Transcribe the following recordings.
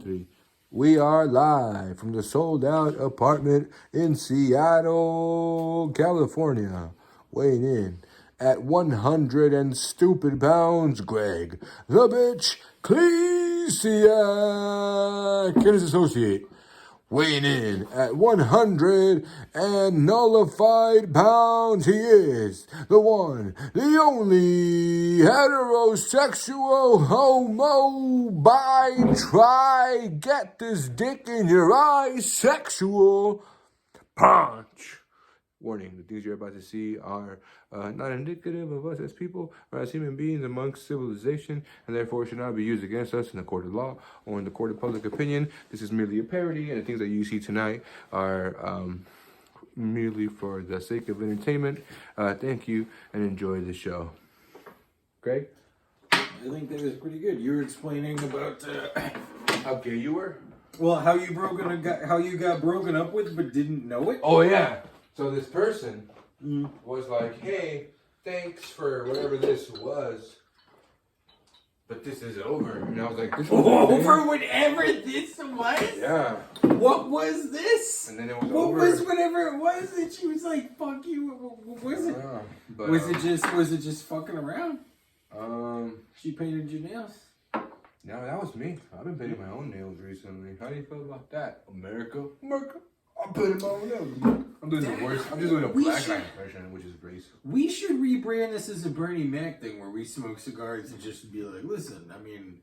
3. We are live from the sold-out apartment in Seattle, California. Weighing in at 100 and stupid pounds, Greg, the bitch, Clesiak, and his associate. Weighing in at 100 and nullified pounds, he is the one, the only heterosexual homo bi try get this dick in your eye sexual Ponch. Warning, the things you're about to see are not indicative of us as people or as human beings amongst civilization, and therefore should not be used against us in the court of law or in the court of public opinion. This is merely a parody, and the things that you see tonight are merely for the sake of entertainment. Thank you, and enjoy the show. Greg? I think that was pretty good. You were explaining about How gay you were? well, how you got broken up with but didn't know it. Oh, yeah. So this person was like, hey, thanks for whatever this was, but this is over. And I was like, this was Over whatever this was? Yeah. What was this? And then it was what over. What was whatever it was that she was like, fuck you? What was it? But, was it just fucking around? She painted your nails? No, that was me. I've been painting my own nails recently. How do you feel about that? America? I'm painting my own nails. I'm doing the worst. I'm just doing a black guy impression, which is racist. We should rebrand this as a Bernie Mac thing where we smoke cigars and just be like, listen, I mean,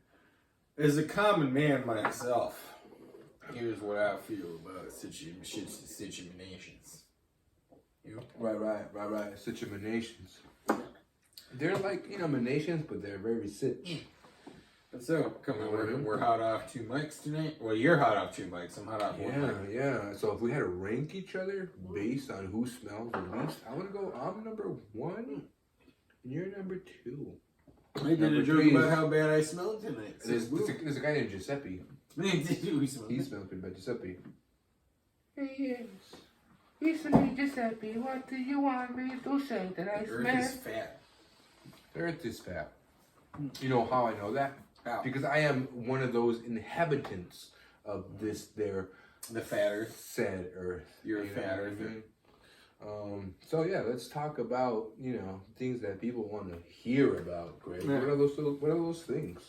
as a common man myself, here's what I feel about situations. You know? Right. Situations. They're like, emanations, but they're very sitch. So, we're hot off 2 mics tonight. Well, you're hot off 2 mics. I'm hot off 1 mic. Yeah. So if we had to rank each other based on who smells the least, I would go, I'm number 1, and you're number 2. I did a joke about how bad I smelled tonight. There's a guy named Giuseppe. He smells pretty bad. Giuseppe. Yes. Recently, Giuseppe, what do you want me to say that I smell? The earth is fat. The earth is fat. You know how I know that? How? Because I am one of those inhabitants of the fat earth. Said earth. You're a fat earther. So yeah, let's talk about, things that people want to hear about, Greg. Yeah. What are those things?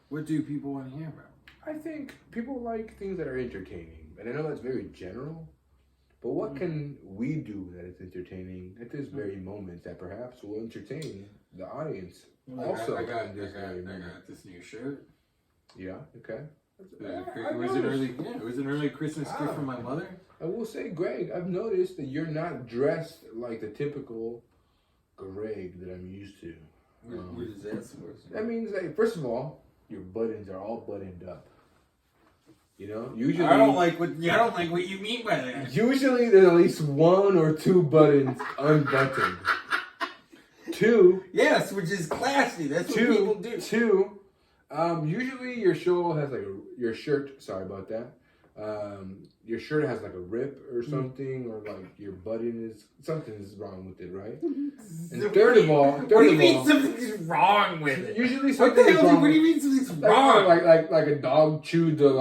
What do people want to hear about? I think people like things that are entertaining. And I know that's very general, but what can we do that is entertaining at this very moment that perhaps will entertain the audience? Also, I got this new shirt. Yeah, okay. It was an early Christmas gift from my mother. I will say, Greg, I've noticed that you're not dressed like the typical Greg that I'm used to. What is that supposed to be? That means that, first of all, your buttons are all buttoned up. Usually I don't like what you mean by that. Usually there's at least 1 or 2 buttons unbuttoned. 2. Yes, which is classy. That's what people do. 2. Usually your shirt has your shirt. Sorry about that. Your shirt has like a rip or something, or like your button something is wrong with it, right? And third of all, what do you mean something's wrong with it? Usually something is wrong. What do you mean something's wrong? Like a dog chewed the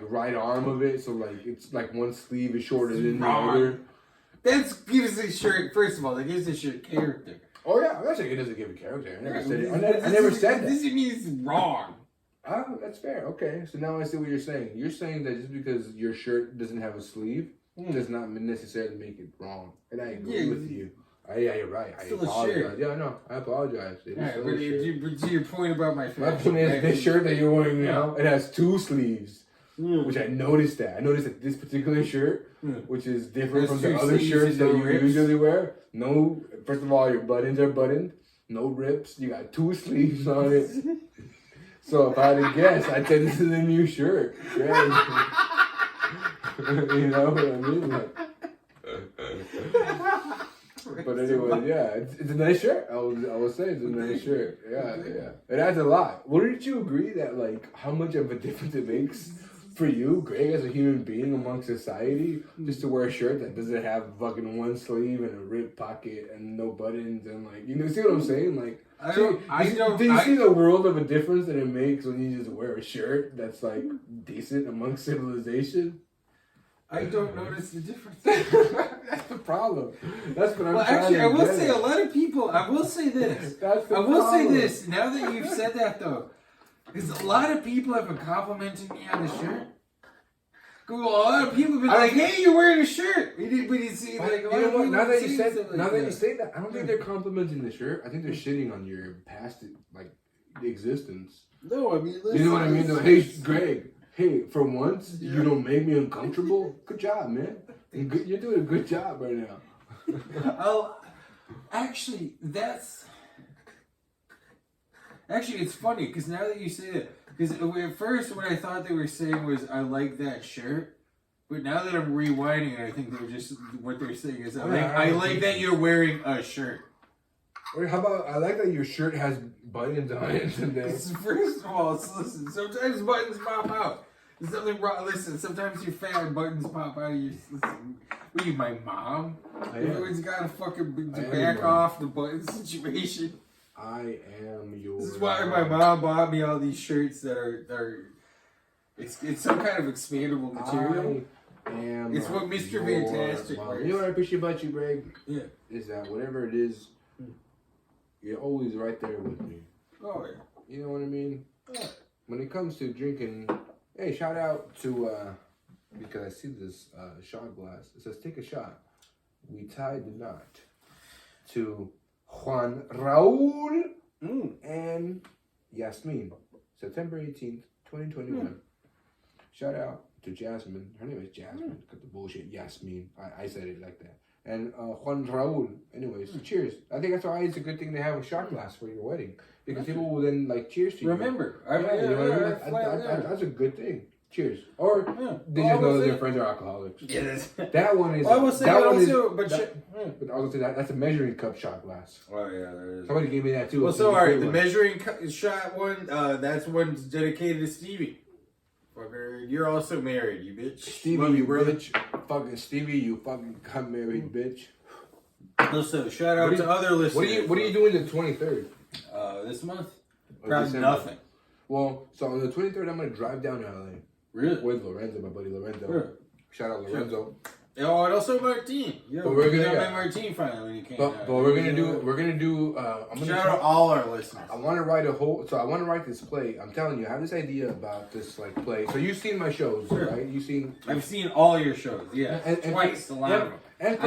right arm of it, so like it's like one sleeve is shorter than the other. That gives the shirt. First of all, that gives the shirt character. Oh yeah, I'm not saying it doesn't give a character. I never said it. I never said that. This means wrong. Oh, that's fair. Okay, so now I see what you're saying. You're saying that just because your shirt doesn't have a sleeve does not necessarily make it wrong. And I agree with you. Yeah, you're right. I apologize. Yeah, no, I apologize. But to your point about my fashion, my point is this shirt that you're wearing now, it has 2 sleeves. Which I noticed that. I noticed that this particular shirt, which is different from the other shirts that you usually wear. No, first of all, your buttons are buttoned. No rips. You got 2 sleeves on it. So if I had to guess, I'd say this is a new shirt. Yeah. You know what I mean? But anyway, yeah, it's a nice shirt. I would say it's a nice shirt. Yeah. It adds a lot. Wouldn't you agree that how much of a difference it makes for you, Greg, as a human being amongst society, just to wear a shirt that doesn't have fucking 1 sleeve and a rib pocket and no buttons and see what I'm saying? Do you see the world of a difference that it makes when you just wear a shirt that's like decent amongst civilization? I don't notice the difference. That's the problem. That's what I'm trying actually, to I will get say at. a lot of people. I will say this. That's the I will say problem. this. Now that you've said that, though, because a lot of people have been complimenting me on the shirt. A lot of people have been like, "Hey, you're wearing a shirt." We didn't see like. You know what? Now that you say that, I don't think Yeah. they're complimenting the shirt. I think they're shitting on your past like existence. No, I mean, You know what I mean? Though, hey, Greg. Hey, for once, you don't make me uncomfortable. Good job, man. You're doing a good job right now. Actually, it's funny because now that you say that, because at first what I thought they were saying was I like that shirt, but now that I'm rewinding it, I think what they're saying is I like that you're wearing a shirt. Or how about I like that your shirt has buttons on it today. First of all, listen, sometimes buttons pop out. There's nothing wrong. Listen, sometimes you're fat and buttons pop out of your. Listen, what are you, my mom? Everyone's got to fucking back off the button situation. I am your. This is why my mom bought me all these shirts that are. It's some kind of expandable material. It's what Mr. Fantastic wears. You know what I appreciate about you, Greg? Yeah. Is that whatever it is, you're always right there with me. Oh yeah. You know what I mean? Yeah. When it comes to drinking, hey, shout out to because I see this shot glass. It says take a shot. We tied the knot to Juan Raul and Yasmin, September 18th, 2021. Shout out to Jasmine. Her name is Jasmine. Cut the bullshit. Yasmin. I said it like that. And Juan Raul. Anyways, cheers. I think that's why it's a good thing to have a shot glass for your wedding. Because people will then like cheers to you. Remember. You know what I mean? That's a good thing. Cheers. Or they just know that their friends are alcoholics. Yes. That one is. I will say that that one also, but I was gonna say that's a measuring cup shot glass. Oh yeah, there is. Somebody gave me that too. Well, so alright, the measuring shot one, that's one's dedicated to Stevie. Fucker, you're also married, you bitch. Stevie, you bitch. Fucking Stevie, you fucking got married, bitch. Also, shout out to other listeners. What are you doing the 23rd? This month? Or Probably December? nothing. Well, so on the 23rd, I'm gonna drive down to LA. Really? With Lorenzo, my buddy Lorenzo. Really? Shout out Lorenzo. Oh, and also Martine. Yeah, but we're gonna get Martine finally when he came. But we're gonna do. I'm gonna shout out all our listeners. I want to write I want to write this play. I'm telling you, I have this idea about this like play. So you've seen my shows, right? I've seen all your shows. Yeah, and twice. A lot of them. And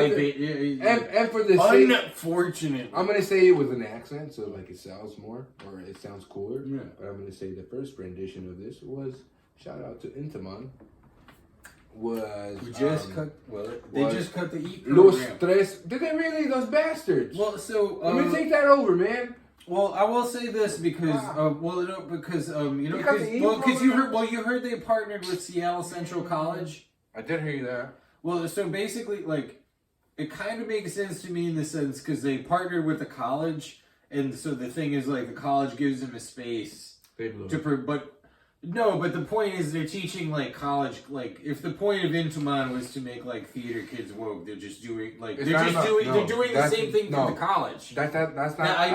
for the unfortunate. I'm gonna say it with an accent, so like it sounds more or it sounds cooler. Yeah. But I'm gonna say the first rendition of this was shout out to Intaman. They just cut the E program. Los Tres. Did they really? Those bastards. Well, so let me take that over, man. Well, I will say this because you heard they partnered with Seattle Central College. I did hear that. Well, so basically, like, it kind of makes sense to me in the sense because they partnered with the college, and so the thing is like the college gives them a space but the point is they're teaching like college, like if the point of Intaman was to make like theater kids woke, they're just doing like they're doing the same thing for the college. That's not. I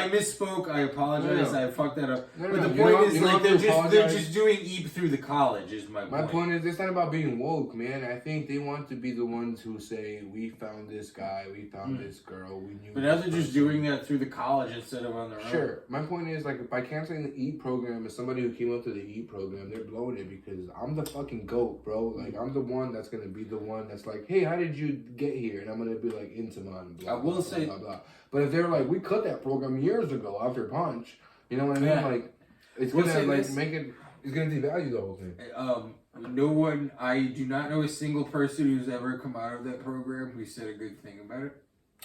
misspoke. I apologize. No. I fucked that up. No, but the you point don't- is you don't like have to they're just doing Eep through the college is my point. My point is it's not about being woke, man. I think they want to be the ones who say we found this guy, we found this girl, we knew. But now they're just doing that through the college instead of on their own. Sure. My point is like by canceling the Eat program, as somebody who came up to the Eat program, they're blowing it because I'm the fucking GOAT, bro. Like I'm the one that's gonna be the one that's like, hey, how did you get here? And I'm gonna be like Intaman. Blah, I will blah, say, blah, blah, blah. But if they're like, we cut that program years ago after Ponch, you know what I mean? Yeah. Like it's gonna make it. It's gonna devalue the whole thing. No one. I do not know a single person who's ever come out of that program who said a good thing about it.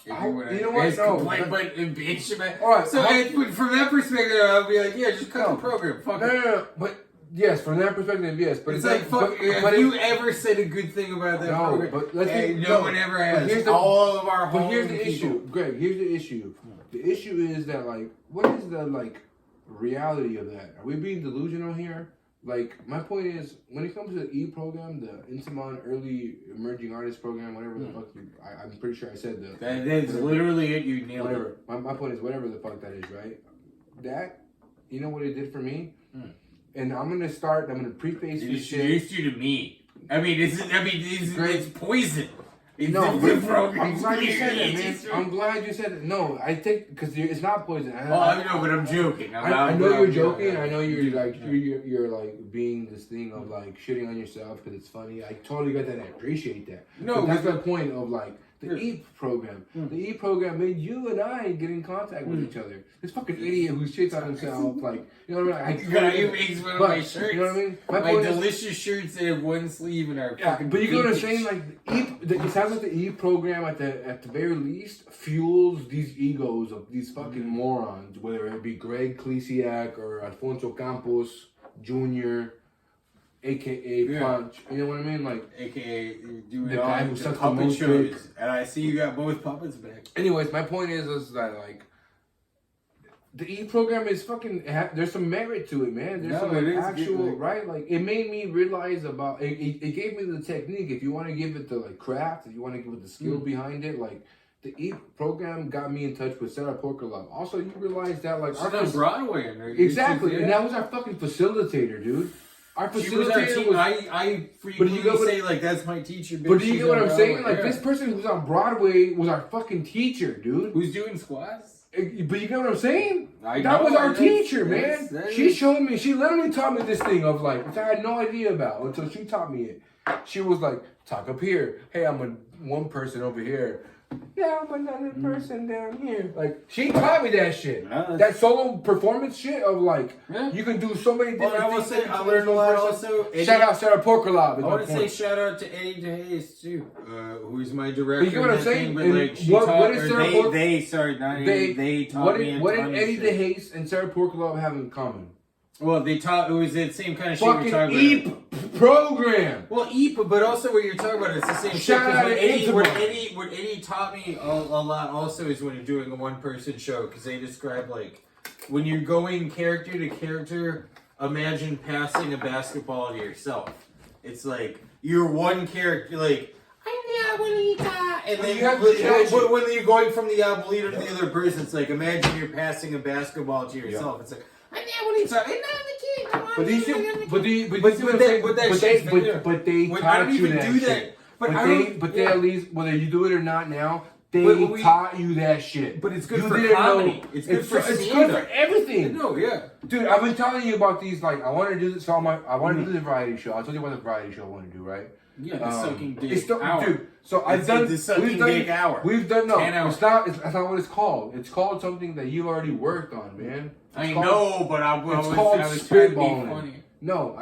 You know what? No, but bitch about it. All right. So from that perspective, I'll be like, yeah, just cut the program. Fuck it. No. But yes, from that perspective, yes. But it's like, fuck. Have you ever said a good thing about that program? But no one ever has. Here's all of our. But here's the issue, Greg. Here's the issue. The issue is that like, what is the like reality of that? Are we being delusional here? Like, my point is, when it comes to the E program, the Intimon Early Emerging Artist Program, whatever the fuck, I'm pretty sure I said that. That's literally it. You nailed whatever. it. My point is, whatever the fuck that is, right? That, you know what it did for me? And I'm gonna preface this shit. It introduced you to me. It's poison. No, I'm glad you said that, man. I'm glad you said it. No, I think because it's not poison. I know, but I'm joking. I know you're joking. I know you're like you're like being this thing of like shitting on yourself because it's funny. I totally get that. And I appreciate that. No, but that's my point of like the E program. The E program made you and I get in contact with each other. This fucking idiot who shits on himself, like, you know what I mean? He makes one of my shirts. You know what I mean? My delicious shirts that have one sleeve and are fucking. But you know what I'm saying? Like it sounds like the E program at the very least fuels these egos of these fucking morons, whether it be Greg Klesiak or Alfonso Campos Jr., AKA Ponch. You know what I mean? Like, AKA doing the guy who sucks the puppet most shows. dick. And I see you got both puppets back. Anyways, my point is that like the E program is fucking. There's some merit to it, man. There's some actual right. Like it made me realize about. It gave me the technique. If you want to give it the like craft, if you want to give it the skill behind it, like the E program got me in touch with Sarah Porkalov. Also, you realize that like she's on Broadway, exactly, and that was our fucking facilitator, dude. Our facilitator was. I frequently say like that's my teacher. But do you get what I'm saying? Like this person who's on Broadway was our fucking teacher, dude. Who's doing squats? But you get what I'm saying? That was our teacher, man. She showed me. She literally taught me this thing of like, which I had no idea about until she taught me it. She was like, talk up here. Hey, I'm one person over here. Yeah, I'm another person down here. Like, she taught me that shit. That solo performance shit of like, you can do so many different things. I learned a lot also. Shout out Sarah Porkalov. I want to say shout out to Eddie DeHace too, who's my director. You get what I'm saying? But like, she taught, what is Sarah they taught me. What did Eddie DeHace and Sarah Porkalov have in common? Well, it was the same kind of shit we're talking EAP about. Program. Well, EAP, but also what you're talking about, it's the same shit. What Eddie taught me a lot also is when you're doing a one-person show, because they describe, like, when you're going character to character, imagine passing a basketball to yourself. It's like, you're one character, like, and then when you're going from the abuelita to the other person, it's like, imagine you're passing a basketball to yourself. It's like, But they taught you that shit. But they at least, whether you do it or not now, they taught you that shit. But it's good for comedy. It's good for everything. No, yeah. Dude, I've been telling you about these, like, I want to do this, I want to do the variety show. I told you about the variety show I want to do, right? Yeah, the sucking dick hour. Dude, so I've done the sucking dick hour. We've done, no, it's not what it's called. It's called something that you've already worked on, man. I know, but I was spitballing. No,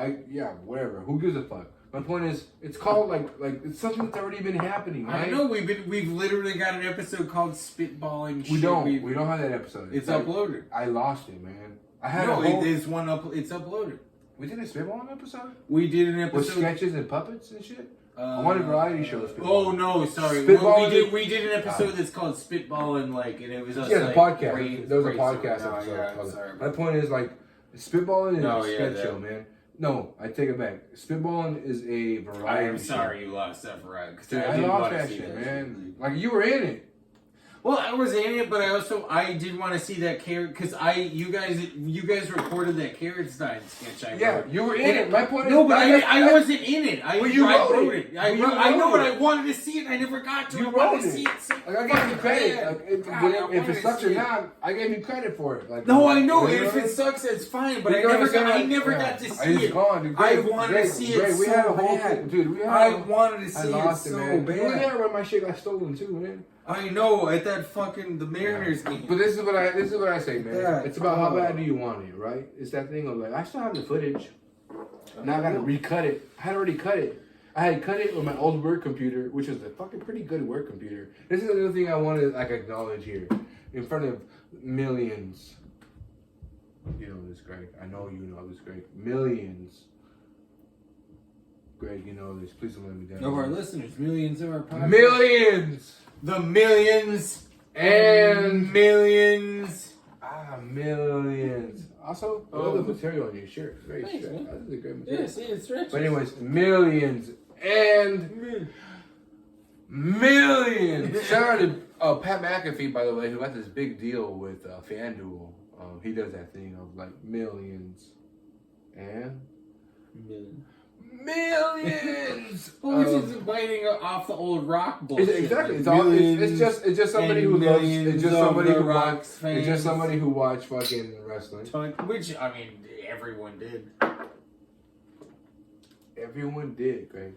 whatever. Who gives a fuck? My point is, it's called like it's something that's already been happening, right? I know we've literally got an episode called Spitballing. We don't have that episode. It's uploaded. I lost it, man. There's one It's uploaded. We did a Spitballing episode. We did an episode with sketches and puppets and shit. I wanted variety shows. Oh no, sorry. We did an episode that's called Spitballing, like, and it was us. Yeah, the podcast. There was a podcast episode. Yeah, sorry. My point is like, Spitballing is a sketch show, man. No, I take it back. Spitballing is a variety show. I'm sorry you lost that variety. Dude, I lost that shit, man. Like, you were in it. Well, I was in it, but I did want to see that carrot because you guys recorded that Carrot Stein sketch. You were in it. My point is, no, but I wasn't in it. I wrote it. I know, but I wanted to see it. And I never got to. You wrote it. I gave you credit. If it sucks or not, I gave you credit for it. Like, no, I know. If it sucks, it's fine. But I never got to see it. I wanted to see it so bad. Dude, I wanted to see it so bad. You were there when my shit got stolen too, man. I know, at that fucking the Mariners game. But this is what I say, man. Yeah. It's about how bad do you want it, right? It's that thing of like, I still have the footage. Now I gotta recut it. I had already cut it. I had cut it with my old work computer, which is a fucking pretty good work computer. This is another thing I want to like acknowledge here, in front of millions. You know this, Greg. I know you know this, Greg. Millions. Greg, you know this. Please don't let me down. Of our listeners, millions of our podcasts. Millions. The millions and millions. Millions. Also, I love the material on your shirt. It's very Thanks, stretchy. man. This is a great material. Yeah, see, it's stretchy. But anyways, millions and millions. Shout out to Pat McAfee, by the way, who got this big deal with FanDuel. He does that thing of like millions and millions. Well, which is biting off the old rock bullshit. Exactly. Like It's just somebody who loves. It's just somebody who watched. fans. It's just somebody who watched fucking wrestling. Which, I mean, everyone did. Everyone did, Greg.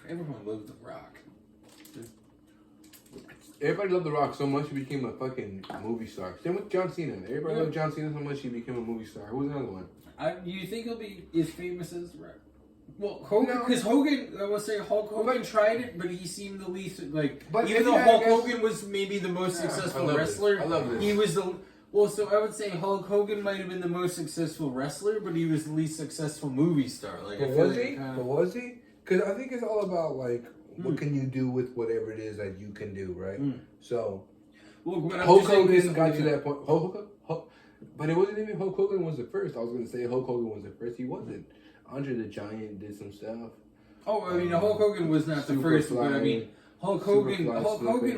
Everyone loved The Rock. Everybody loved The Rock so much he became a fucking movie star. Same with John Cena. Everybody loved John Cena so much he became a movie star. Who was another one? You think he'll be as famous as The Rock? Well, Hogan, because Hogan, I will say Hulk Hogan tried it, but he seemed the least, like, But even though Hulk Hogan was maybe the most successful wrestler, I love this. he was the, well, so I would say Hulk Hogan might have been the most successful wrestler, but he was the least successful movie star. Like, But I feel was like he? kinda, But was he? Because I think it's all about, like, what can you do with whatever it is that you can do, right? So, well, but I'm Hulk just saying Hogan got to yeah. that point. But it wasn't even Hulk Hogan was the first. I was going to say Hulk Hogan was the first. He wasn't. Andre the Giant did some stuff. Oh, I mean, Hulk Hogan was not the first, but I mean, Hulk Hogan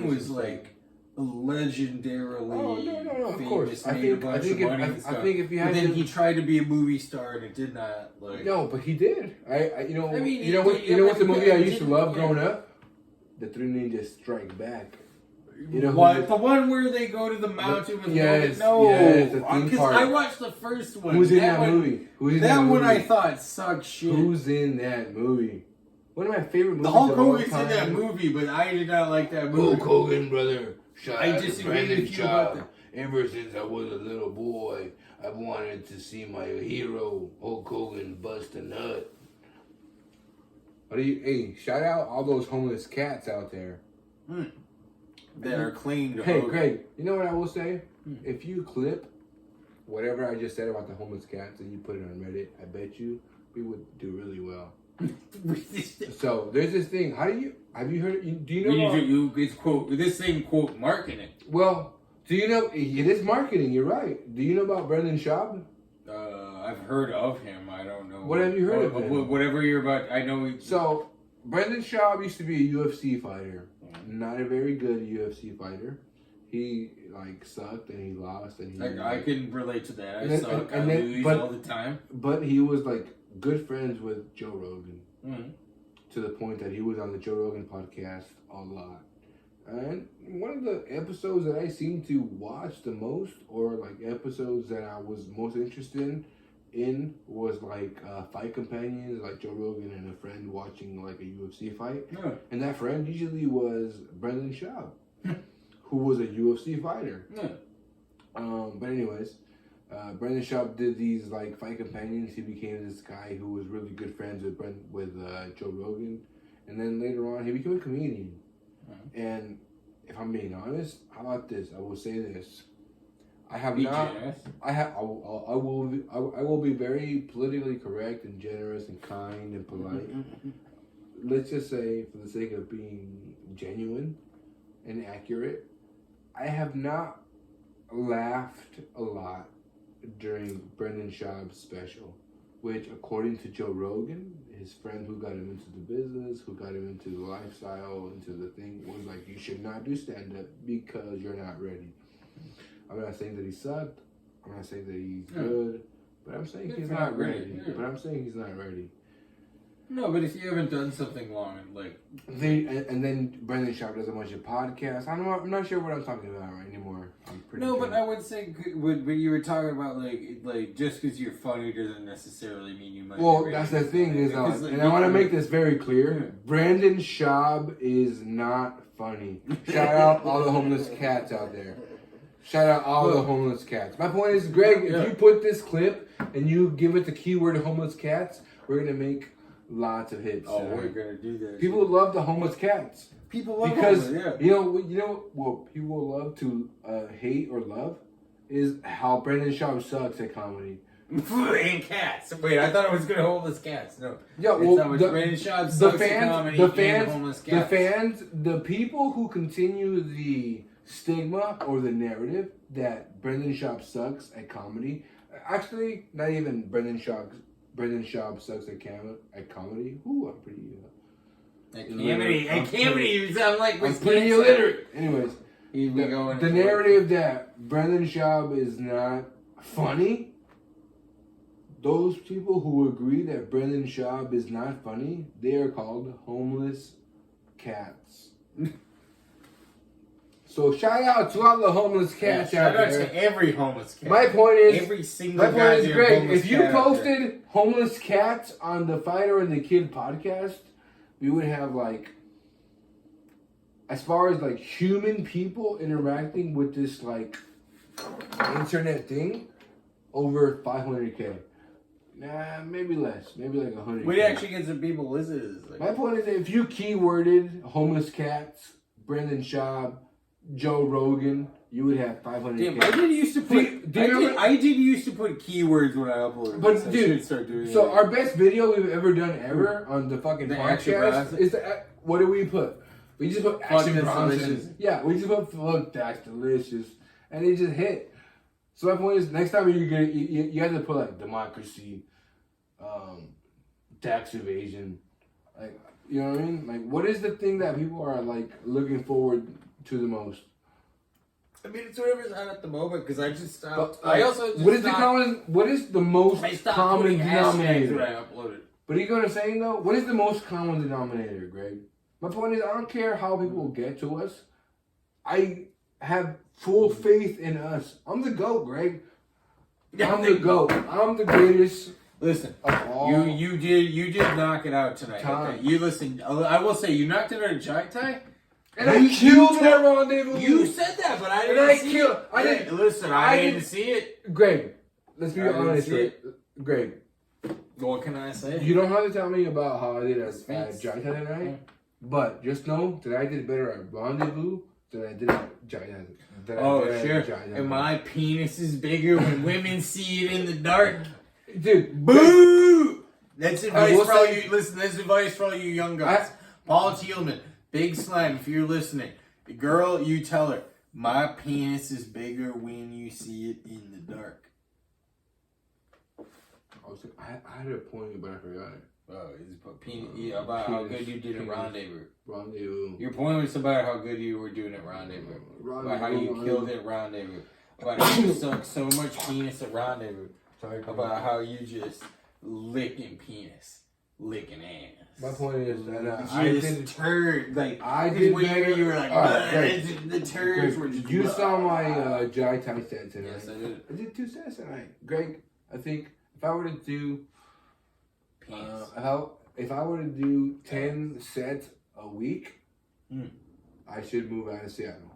was like legendarily of famous, course. I made a think bunch of money and stuff. I think if you had but then to, he tried to be a movie star and it did not like. no, but he did. You know I what's the mean, movie I it used to didn't- love yeah. growing up? The Three Ninjas Strike Back. You know What? The one where they go to the mountain with yes, no, yes, the theme because park. I watched the first one. Who's in that one, movie? Who's in that that one movie? I thought sucked shit. Who's in that movie? One of my favorite movies. The Hulk of all Hogan's in time. that movie, but I did not like that movie. Hulk Hogan, brother. Shout I out to disagree Brandon with you about Schaub. that. Ever since I was a little boy, I wanted to see my hero, Hulk Hogan, bust a nut. Hey, shout out all those homeless cats out there. That are claimed to Hey, Hogan. Greg, you know what I will say? If you clip whatever I just said about the homeless cats and you put it on Reddit, I bet you we would do really well. So there's this thing. Have you heard? Do you know? It's quote this thing quote marketing. Well, do you know? It is marketing. You're right. Do you know about Brendan Schaub? I've heard of him. I don't know. What have you heard of him? Whatever you're about, I know. So Brendan Schaub used to be a UFC fighter. Not a very good UFC fighter. He like sucked and he lost and he. I can relate to that. I then- suck. and I then- lose but- all the time. But he was like good friends with Joe Rogan. Mm-hmm. To the point that he was on the Joe Rogan podcast a lot. And one of the episodes that I seem to watch the most, or like episodes that I was most interested in was like fight companions, like Joe Rogan and a friend watching like a UFC fight. Yeah. And that friend usually was Brendan Schaub, who was a UFC fighter. Yeah. But anyways, Brendan Schaub did these like fight companions. He became this guy who was really good friends with Joe Rogan, and then later on he became a comedian. And if I'm being honest, how about this? I will say this: I have Be not. generous. I will be very politically correct and generous and kind and polite. Let's just say, for the sake of being genuine and accurate, I have not laughed a lot during Brendan Schaub's special, which, according to Joe Rogan, his friend who got him into the business, who got him into the lifestyle, into the thing, was like, you should not do stand-up because you're not ready. I'm not saying that he sucked. I'm not saying that he's good. But I'm saying he's not ready. Yeah. But I'm saying he's not ready. No, but if you haven't done something long, like And then Brendan Schaub does a bunch of podcasts. I'm not sure what I'm talking about right anymore. I'm pretty no, sure. but I would say when you were talking about like just because you're funny doesn't necessarily mean you might. Well, be that's ready. the thing is, Because, like, and I want to you- make this very clear. Brandon Schaub is not funny. Shout out all the homeless cats out there. Shout out all the homeless cats. My point is, Greg, if you put this clip and you give it the keyword homeless cats, we're gonna make lots of hits. Oh, we're gonna do that. People love the homeless cats. People love Because homeless, you know what people love to hate or love is how Brendan Schaub sucks at comedy. and cats. Wait, I thought it was gonna homeless cats. No. Yeah, It's well, not much Brandon Schaub the sucks at fans, comedy the and fans, homeless the cats. fans, the people who continue the stigma or the narrative that Brendan Schaub sucks at comedy. Actually, not even Brendan Schaub. Brendan Schaub sucks at comedy. Ooh, I'm pretty. You sound like I'm pretty illiterate. Anyways, the the narrative that Brendan Schaub is not funny. Those people who agree that Brendan Schaub is not funny, they are called homeless cats. So shout out to all the homeless cats out there. Shout out to every homeless cat. My point is, every single guy. Greg, if you posted homeless cats on the Fighter and the Kid podcast, we would have like, as far as like human people interacting with this like internet thing, over 500K. Nah, maybe less. Maybe like 100K. We actually get some people listening. Like, my point is that if you keyworded homeless cats, Brendan Schaub, Joe Rogan, you would have 500K. Damn, I did used to put. I did used to put keywords when I uploaded. But this. dude, start doing so our best video we've ever done on the fucking Ponch podcast is what do we put? We just put Action Bronson. Delicious. Yeah, we just put look, that's delicious, and it just hit. So my point is, next time you have to put like democracy, tax evasion, like you know what I mean? Like, what is the thing that people are like looking forward to the most? I mean, it's whatever's on at the moment because I just stopped. But, like, I also just what is the most common denominator? When I uploaded. But you know what I'm saying though? What is the most common denominator, Greg? My point is, I don't care how people get to us. I have full faith in us. I'm the GOAT, Greg. I'm the GOAT. I'm the greatest. Listen, of all you did knock it out tonight. Time. Okay? You listen. I will say you knocked it out of Jai Tai. And I killed that rendezvous. You said that, but I didn't see it. I didn't. Listen, I didn't see it. Greg, let's be honest. Greg, what can I say? you don't have to tell me about how I did at Thanks. Jai Tai tonight, but just know that I did better at rendezvous than I did at Jai Tai. Oh, sure. And my penis is bigger when women see it in the dark. Dude, boo! That's advice for all say, you. Listen, that's advice for all you young guys. Paul Thielman, Big Slime, if you're listening, girl, you tell her my penis is bigger when you see it in the dark. I had a point, but I forgot it. Oh, about how good you did at rendezvous. Rendezvous. Your point was about how good you were doing at rendezvous. About how you killed it at rendezvous. About how you sucked so much penis at rendezvous. About how you just licking penis, licking ass. My point is that I did turd. Like I did better. You were like, the turds were just. You saw my Jai Tai set tonight. Yes, I did. I did 2 sets tonight. Greg, I think if I were to do, if I were to do 10 sets a week, I should move out of Seattle.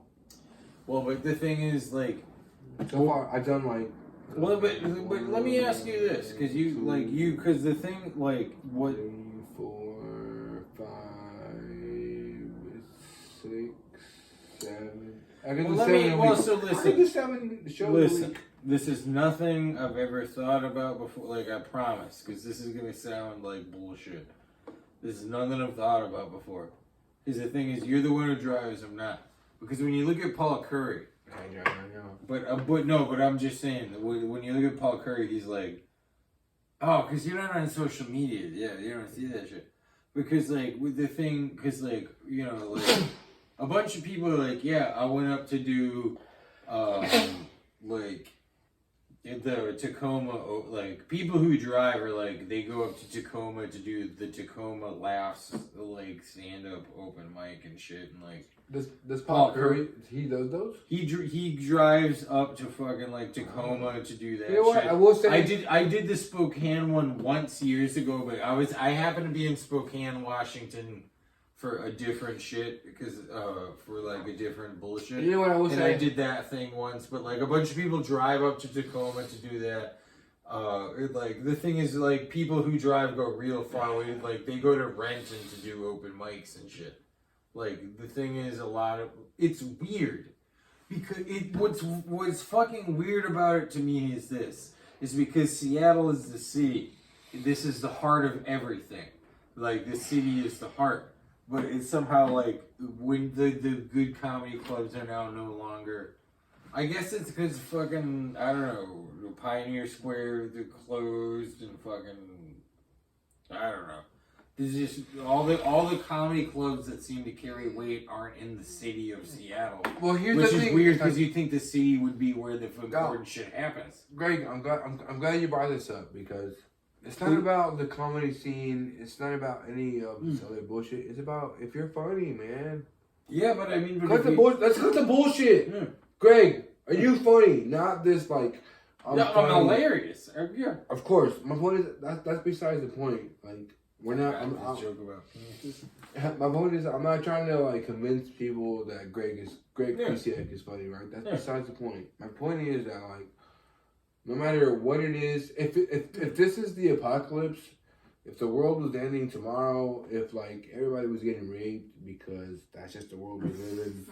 Well, but the thing is, like, so far I've done like. Well, but let me ask you this, because because the thing, like, what. 3, 4, 5, 6, 7. I can do 7 a week. So listen. I can do 7 shows a week. This is nothing I've ever thought about before. Like, I promise, because this is gonna sound like bullshit. This is nothing I've thought about before. Because the thing is, you're the one who drives. I'm not. Because when you look at Paul Curry. I know. But I'm just saying, when you look at Paul Curry, he's like, oh, because you're not on social media. Yeah, you don't see that shit. Because, like, with the thing, because, like, you know, like, a bunch of people are like, yeah, I went up to do, like, the Tacoma, like, people who drive are like, they go up to Tacoma to do the Tacoma Laughs, like, stand-up open mic and shit, and, like, Does Paul Curry, he does those? He drives up to fucking like Tacoma to do that. You know what? Shit. I will say I did the Spokane one once years ago, but I happened to be in Spokane, Washington for a different shit because for like a different bullshit. You know what I will say? I did that thing once, but like a bunch of people drive up to Tacoma to do that. Like the thing is, like people who drive go real far away. Like they go to Renton to do open mics and shit. Like the thing is, it's weird because what's fucking weird about it to me is because Seattle is the city. This is the heart of everything. Like the city is the heart, but it's somehow like when the good comedy clubs are now no longer I guess it's because fucking, I don't know, the Pioneer Square, they're closed and fucking, I don't know. There's just all the comedy clubs that seem to carry weight aren't in the city of Seattle. Well, here's which the is thing. weird because you think the city would be where the important shit happens. Greg, I'm glad you brought this up because it's not about the comedy scene. It's not about any of this other bullshit. It's about if you're funny, man. Yeah, but I mean, Let's cut the bullshit. Yeah. Greg, are you funny? Not this like. I'm hilarious. Yeah. Of course, my point is that's besides the point. Like we're not. I'm joke about penises. My point is I'm not trying to like convince people that Greg PCX is funny, right? That's besides the point. My point is that like no matter what it is, if this is the apocalypse, if the world was ending tomorrow, if like everybody was getting raped because that's just the world we live in.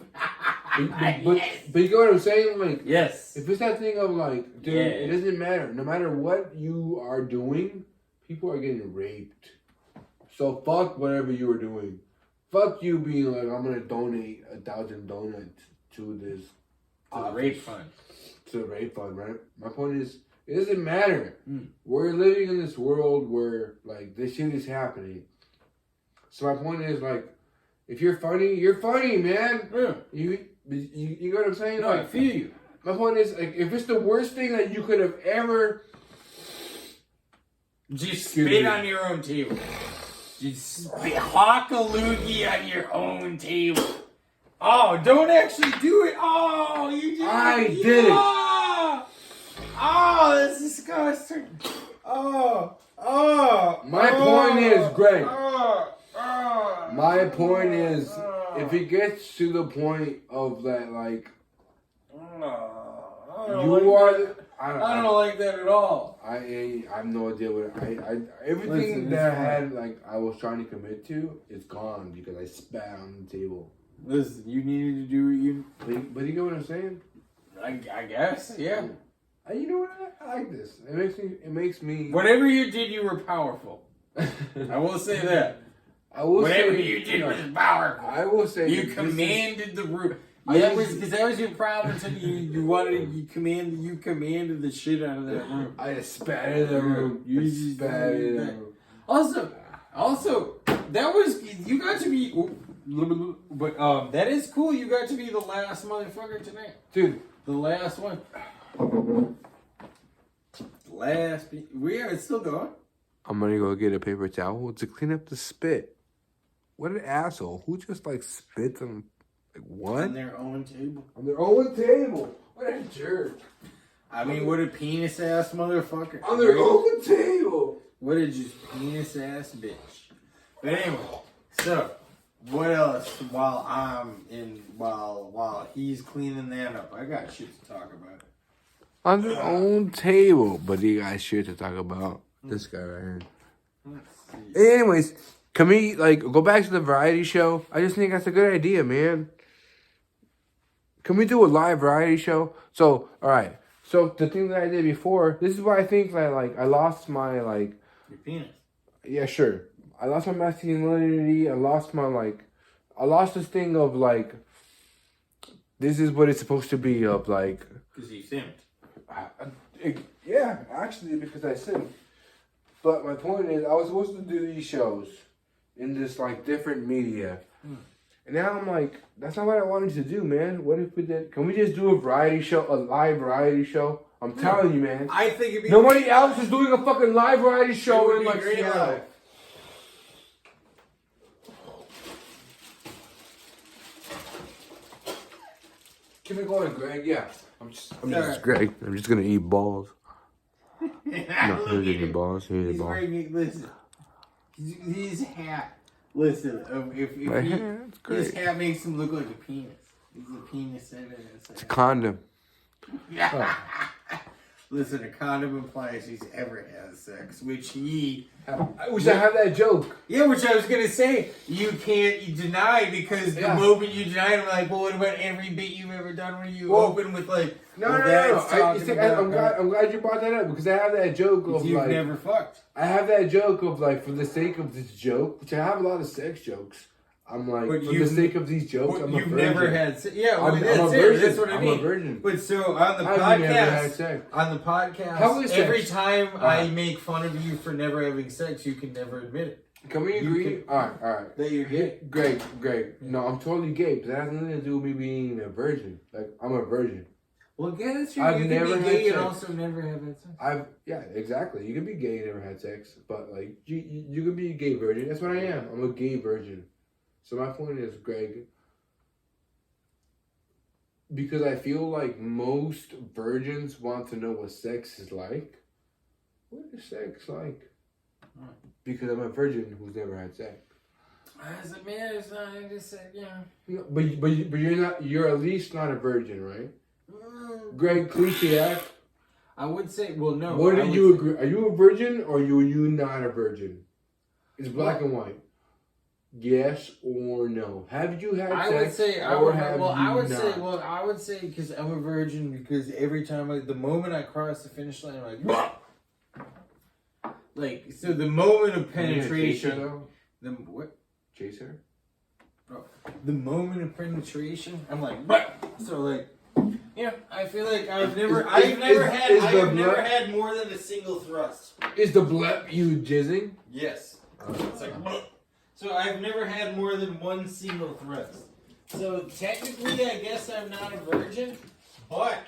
But you know what I'm saying? Like, yes. If it's that thing of like, dude, it doesn't matter. No matter what you are doing, people are getting raped. So fuck whatever you were doing. Fuck you being like, I'm gonna donate 1,000 donuts to this rape fund. To the rape fund, right? My point is, it doesn't matter. We're living in this world where like this shit is happening. So my point is like, if you're funny, man. Yeah. You know what I'm saying? No, like, I feel you. My point is, like, if it's the worst thing that you could have ever... Just spit on your own table. Just hawk a loogie on your own table. Oh, don't actually do it. Oh, you just... I did it. Oh, that's disgusting. Oh. My point is, Greg. My point is, if it gets to the point of that, like, I don't like that at all. I have no idea what everything that I had, like, I was trying to commit to, is gone because I spat on the table. Listen, you needed to do you. But you know what I'm saying? I guess, yeah. You know what? I like this. It makes me. Whatever you did, you were powerful. I will say that. Whatever you did was powerful. I will say you commanded the room. That was your problem. So you commanded the shit out of that room. I just spat in the room. You just spat in the room. Also, that was you got to be. But that is cool. You got to be the last motherfucker tonight, dude. The last one. It's still going. I'm gonna go get a paper towel to clean up the spit. What an asshole! Who just like spits on like what? On their own table. On their own table. What a jerk! I mean, what a penis ass motherfucker. On their own table. What a just penis ass bitch. But anyway, so what else? While he's cleaning that up, I got shit to talk about. On their own table, but you got shit to talk about. This guy right here. Let's see. Anyways, can we like go back to the variety show? I just think that's a good idea, man. Can we do a live variety show? So, all right. So the thing that I did before, this is why I think that like I lost my like your penis. Yeah, sure. I lost my masculinity. I lost this thing of like, this is what it's supposed to be of like. Because you sinned. Yeah, actually, because I sinned. But my point is, I was supposed to do these shows in this like different media. And now I'm like, that's not what I wanted to do, man. What if we did? Can we just do a variety show, a live variety show? I'm telling you, man. I think it'd be nobody else is doing a fucking live variety show in like Seattle. Keep it going, Greg. Yeah, I'm just Greg. I'm just gonna eat balls. No, here's your balls. Here's your balls. Listen, his hat. Listen, his hat makes him look like a penis. He's a penis in it. It's a condom. Yeah. Listen, a condom implies he's ever had sex, which he... I wish I had that joke. Yeah, which I was going to say, you can't deny because the moment you deny it, I'm like, well, what about every bit you've ever done when you open with like... No. I'm glad you brought that up because I have that joke of you've like... never fucked. I have that joke of like, for the sake of this joke, which I have a lot of sex jokes, I'm like, But for the sake of these jokes, I'm a you've virgin. never had sex. Yeah, well, I'm a that's virgin. That's what I mean. I'm a virgin. But so on the I've never had podcast, sex. How is every sex? time I make fun of you for never having sex, you can never admit it. Can we agree? All right. That you're gay? Greg. No, I'm totally gay, but that has nothing to do with me being a virgin. Like, I'm a virgin. Well, yeah, that's true. I've You never can be had gay and sex. also never have had sex. Yeah, exactly. You can be gay and never had sex, but like you can be a gay virgin. That's what I am. I'm a gay virgin. So my point is, Greg, because I feel like most virgins want to know what sex is like. What is sex like? Because I'm a virgin who's never had sex. As a man, it's not. I just said, yeah. No, but you're not. You're at least not a virgin, right? Greg, cliche. I would say, well, no. What do you agree? Are you a virgin or are you not a virgin? It's black and white. Yes or no. Have you had sex? I would say, I would say, because I'm a virgin, because every time, the moment I cross the finish line, I'm like, bah! Like, so the moment of penetration. What? Chase her? Bro, the moment of penetration, I'm like, bah! So like, yeah, I feel like I've never had more than a single thrust. Is the blep you jizzing? Yes. It's like, so I've never had more than one single thrust. So technically, I guess I'm not a virgin, but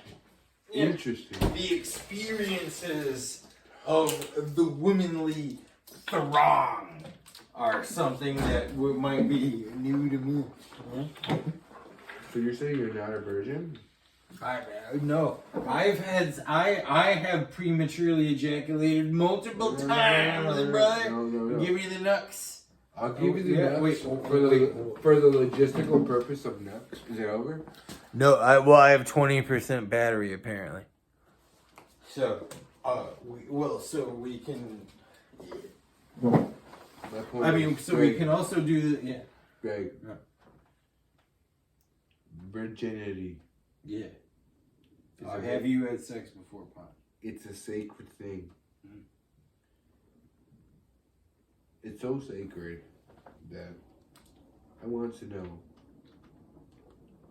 interesting. The experiences of the womanly throng are something that might be new to me. So you're saying you're not a virgin? No, I have prematurely ejaculated multiple times, brother. No. Give me the nuts. I'll give you the nuts for the logistical purpose of nuts. Is it over? No, I have 20% battery apparently. So, we can. We can also do the Greg. Virginity. Yeah. Have you had sex before, Ponch? It's a sacred thing. Mm-hmm. It's so sacred that I want to know,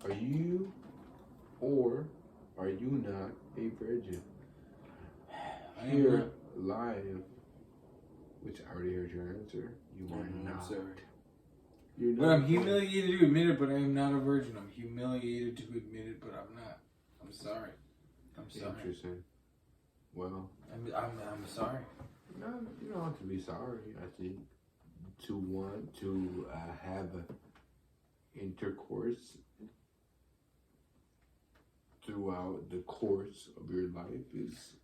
are you or are you not a virgin? Here, live, which I already heard your answer, you are not. I'm sorry. You're not. But I'm humiliated to admit it, but I am not a virgin. I'm humiliated to admit it, but I'm not. I'm sorry. Interesting. Well, I'm sorry. No, you don't have to be sorry. I think to want to have intercourse throughout the course of your life is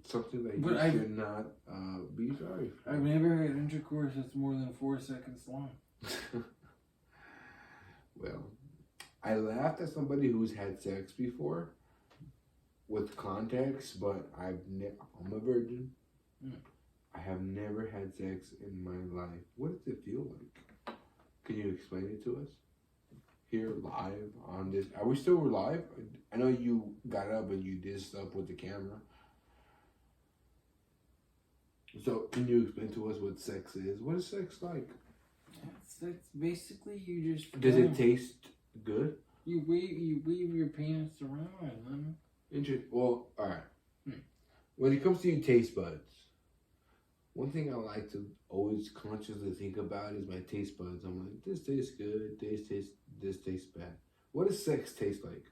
something that you should not be sorry for. I've never had intercourse that's more than 4 seconds long. Well, I laughed at somebody who's had sex before with context, but I'm a virgin. I have never had sex in my life. What does it feel like? Can you explain it to us? Here, live, on this. Are we still live? I know you got up and you did stuff with the camera. So, can you explain to us what sex is? What is sex like? It's basically you just... Does it taste good? You wave your penis around. Interesting. Well, alright. When it comes to your taste buds, one thing I like to always consciously think about is my taste buds. I'm like, this tastes good, this tastes bad. What does sex taste like?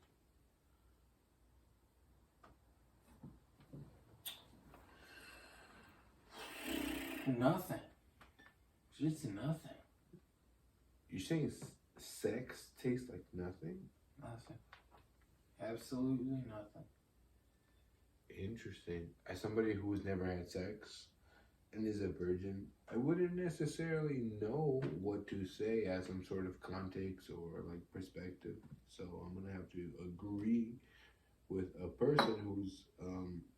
Nothing. Just nothing. You're saying sex tastes like nothing? Nothing. Absolutely nothing. Interesting. As somebody who's never had sex and is a virgin, I wouldn't necessarily know what to say as some sort of context or like perspective. So I'm gonna have to agree with a person who's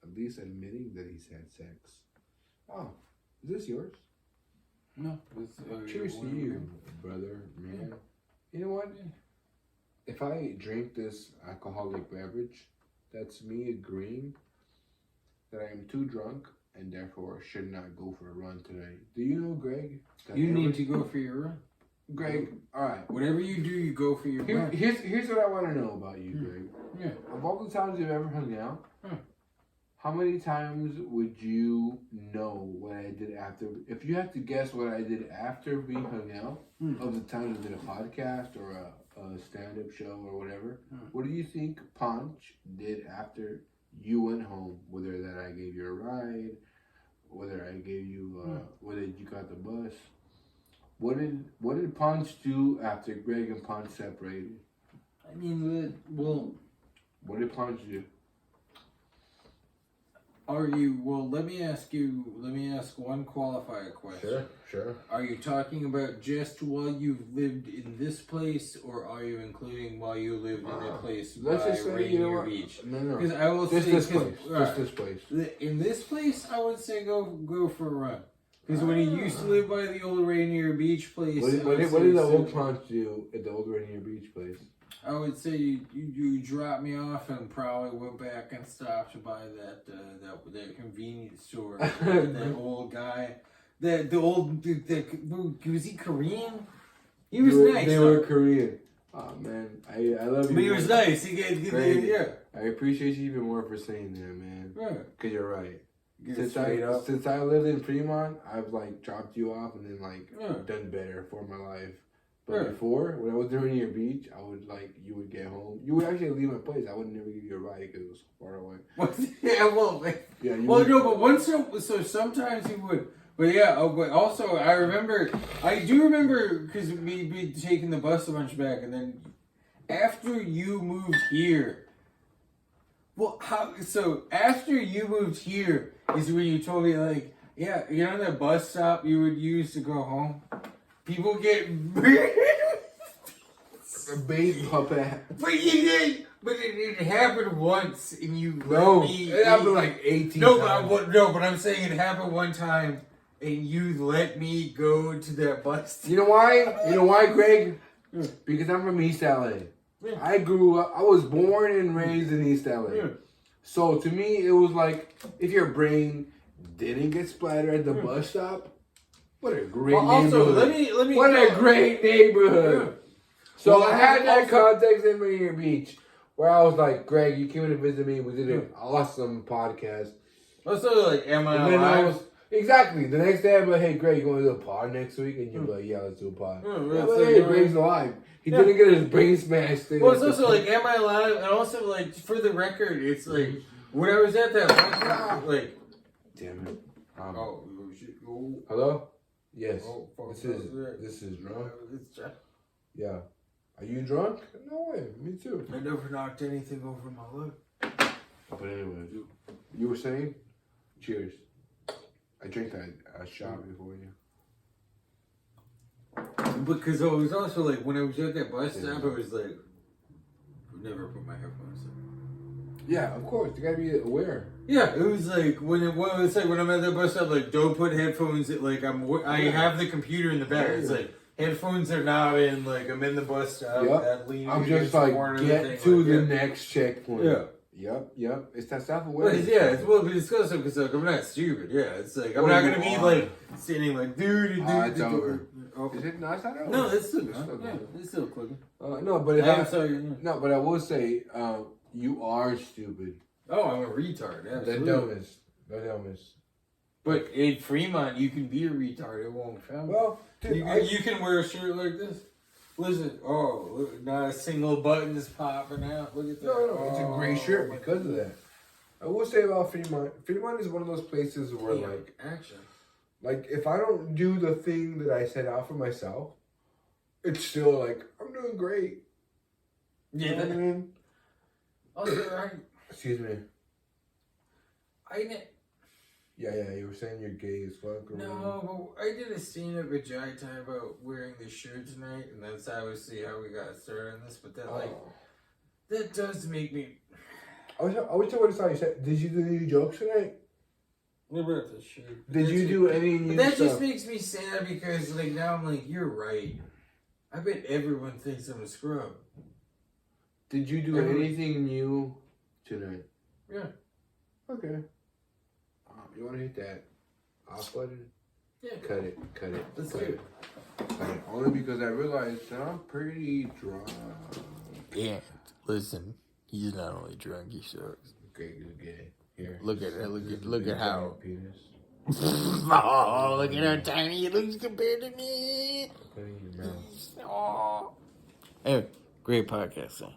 at least admitting that he's had sex. Oh, is this yours? No. Cheers to you, brother, man. Yeah. You know what? If I drink this alcoholic beverage, that's me agreeing that I am too drunk and therefore should not go for a run tonight. Do you know, Greg? You need to go for your run. Greg, alright. Whatever you do, you go for your run. Here's what I want to know about you, Greg. Yeah. Of all the times you've ever hung out, how many times would you know what I did after? If you had to guess what I did after we hung out, of the times I did a podcast or a stand-up show or whatever, what do you think Ponch did after you went home? Whether that I gave you a ride, whether I gave you, whether you got the bus. What did Ponch do after Greg and Ponch separated? I mean, well... What did Ponch do? Let me ask one qualifier question. Sure. Are you talking about just while you've lived in this place, or are you including while you lived in a place by Rainier Beach? No. Because I will Just say... this place. In this place, I would say go for a run. Because when he used to live by the old Rainier Beach place... What did the old Ponch do at the old Rainier Beach place? I would say you dropped me off and probably went back and stopped by that convenience store. That old guy, was he Korean? He was nice. They were Korean. Oh man, I love you. But he was nice. Yeah. I appreciate you even more for saying that, man. Yeah. Cause you're right. Since Since I lived in Fremont, I've like dropped you off and then done better for my life. But before, when I was doing your beach, I would you would get home. You would actually leave my place. I would never give you a ride because it was far away. So sometimes you would. But yeah, but also I do remember because we'd be taking the bus a bunch back, and then after you moved here, after you moved here is when you told me that bus stop you would use to go home? People get a big puppet. But you did. But it happened once, and you it happened like 18 times. But I'm saying it happened one time, and you let me go to that bus. You know why? You know why, Greg? Because I'm from East LA. Yeah. I grew up. I was born and raised in East LA. Yeah. So to me, it was like if your brain didn't get splattered at the bus stop. What a great neighborhood. Let me. What a great neighborhood. So I had that context in Rainier Beach where I was like, Greg, you came to visit me. We did an awesome podcast. Also, am I alive? Exactly. The next day, I'm like, hey, Greg, you want to do a pod next week? And you're like, yeah, let's do a pod. I'm like, hey, Greg's alive. He didn't get his brain smashed. Well, it's also am I alive? And also, for the record, it's when I was at that podcast, damn it. Oh. Hello? Yes. Oh, this is drunk? Yeah. Are you drunk? No way. Me too. I never knocked anything over my lip. But anyway, you were saying? Cheers. I drank a shot before you. Because it was also when I was at that bus stop, I was never put my headphones in. Yeah, of course. You gotta be aware. Yeah, it was when I'm at the bus stop, don't put headphones. I have the computer in the back. It's headphones are not in. I'm in the bus stop. Yep. I'm just get to the next checkpoint. Yeah. Yep. It's that self-awareness. It's also because I'm not stupid. Yeah, it's I'm not gonna be sitting dude. It's over. Okay. Is it? No, it's not over. No, it's still good. It's still clicking. No, but but I will say, you are stupid. Oh, I'm a retard. Absolutely. The dumbest. But in Fremont, you can be a retard. It won't count. Well, dude, you can wear a shirt like this. Listen, look, not a single button is popping out. Look at that. No, it's a gray shirt because of that. I will say about Fremont is one of those places where action. If I don't do the thing that I set out for myself, it's still I'm doing great. Yeah. You know what I mean? Also, Excuse me. Yeah, you were saying you're gay as fuck. No, but I did a scene at Vajay time about wearing this shirt tonight, and that's obviously how we got started on this, but then, that does make me... I wish I would have thought you said, did you do any jokes tonight? What about this shirt? Did you do any new stuff? That just makes me sad because, now I'm you're right. I bet everyone thinks I'm a scrub. Did you do anything new tonight? Yeah. Okay. You want to hit that off button? Yeah. Cut it. Let's cut do it. Cut it. Only because I realized that I'm pretty drunk. Yeah. Listen, he's not only drunk, he sucks. Greg is gay. Here. Look at that. Look at how. Penis. Oh, look at how tiny he looks compared to me. Put it in your mouth. Oh. Anyway, great podcast, son.